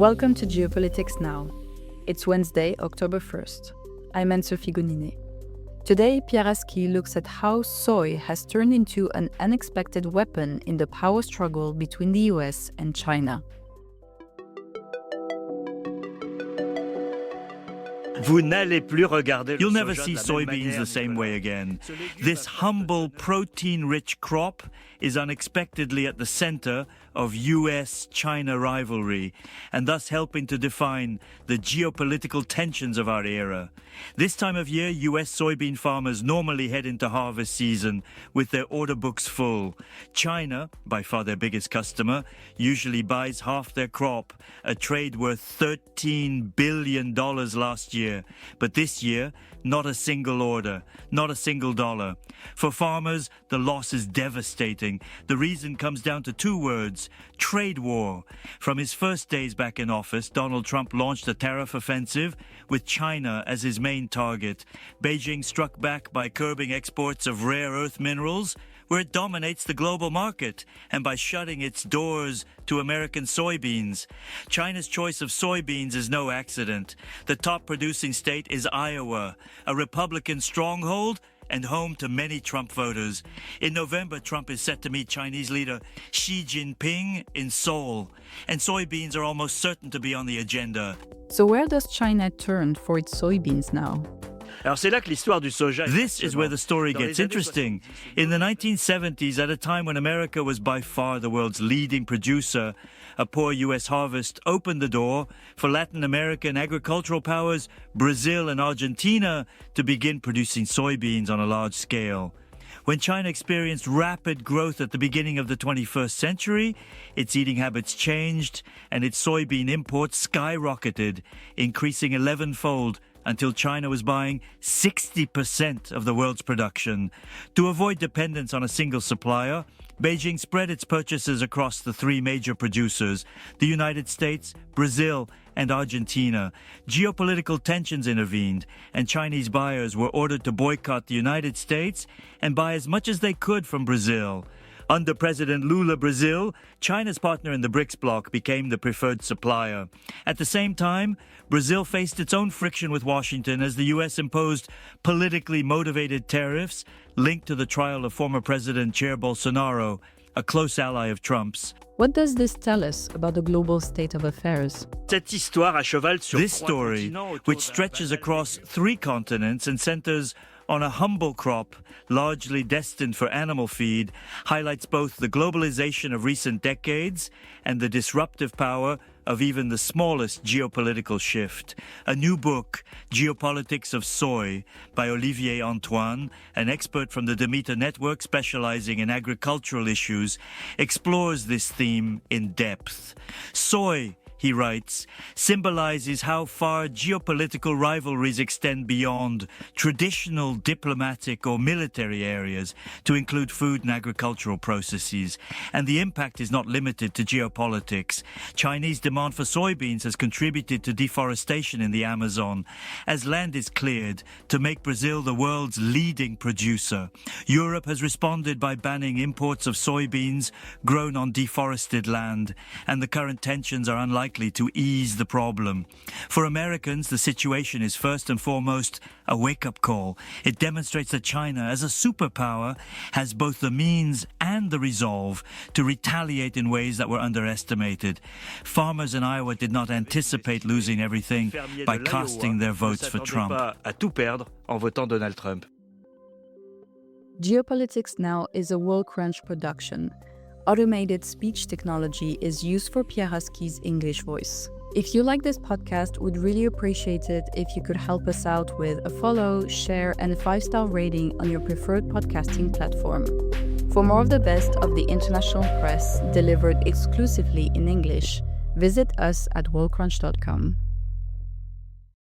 Welcome to Geopolitics Now. It's Wednesday, October 1st. I'm Anne-Sophie Goninet. Today, Pierre Haski looks at how soy has turned into an unexpected weapon in the power struggle between the US and China. You'll never see soybeans the same way again. This humble, protein-rich crop is unexpectedly at the center of US-China rivalry, and thus helping to define the geopolitical tensions of our era. This time of year, US soybean farmers normally head into harvest season with their order books full. China, by far their biggest customer, usually buys half their crop, a trade worth $13 billion last year. But this year, not a single order, not a single dollar. For farmers, the loss is devastating. The reason comes down to two words: trade war. From his first days back in office, Donald Trump launched a tariff offensive with China as his main target. Beijing struck back by curbing exports of rare earth minerals, where it dominates the global market, and by shutting its doors to American soybeans. China's choice of soybeans is no accident. The top producing state is Iowa, a Republican stronghold and home to many Trump voters. In November, Trump is set to meet Chinese leader Xi Jinping in Seoul, and soybeans are almost certain to be on the agenda. So where does China turn for its soybeans now? This is where the story gets interesting. In the 1970s, at a time when America was by far the world's leading producer, a poor U.S. harvest opened the door for Latin American agricultural powers, Brazil and Argentina, to begin producing soybeans on a large scale. When China experienced rapid growth at the beginning of the 21st century, its eating habits changed and its soybean imports skyrocketed, increasing 11-fold until China was buying 60% of the world's production. To avoid dependence on a single supplier, Beijing spread its purchases across the three major producers, the United States, Brazil, and Argentina. Geopolitical tensions intervened, and Chinese buyers were ordered to boycott the United States and buy as much as they could from Brazil. Under President Lula, Brazil, China's partner in the BRICS bloc, became the preferred supplier. At the same time, Brazil faced its own friction with Washington as the U.S. imposed politically motivated tariffs linked to the trial of former President Jair Bolsonaro, a close ally of Trump's. What does this tell us about the global state of affairs? This story, which stretches across three continents and centers on a humble crop largely destined for animal feed, highlights both the globalization of recent decades and the disruptive power of even the smallest geopolitical shift. A new book, Geopolitics of Soy, by Olivier Antoine, an expert from the Demeter Network specializing in agricultural issues, explores this theme in depth. Soy, he writes, symbolizes how far geopolitical rivalries extend beyond traditional diplomatic or military areas to include food and agricultural processes. And the impact is not limited to geopolitics. Chinese demand for soybeans has contributed to deforestation in the Amazon, as land is cleared to make Brazil the world's leading producer. Europe has responded by banning imports of soybeans grown on deforested land, and the current tensions are unlikely to ease the problem. For Americans, the situation is first and foremost a wake-up call. It demonstrates that China, as a superpower, has both the means and the resolve to retaliate in ways that were underestimated. Farmers in Iowa did not anticipate losing everything by casting their votes for Trump. Geopolitics Now is a WorldCrunch production. Automated speech technology is used for Pierre Haski's English voice. If you like this podcast, we'd really appreciate it if you could help us out with a follow, share, and a 5-star rating on your preferred podcasting platform. For more of the best of the international press delivered exclusively in English, visit us at worldcrunch.com.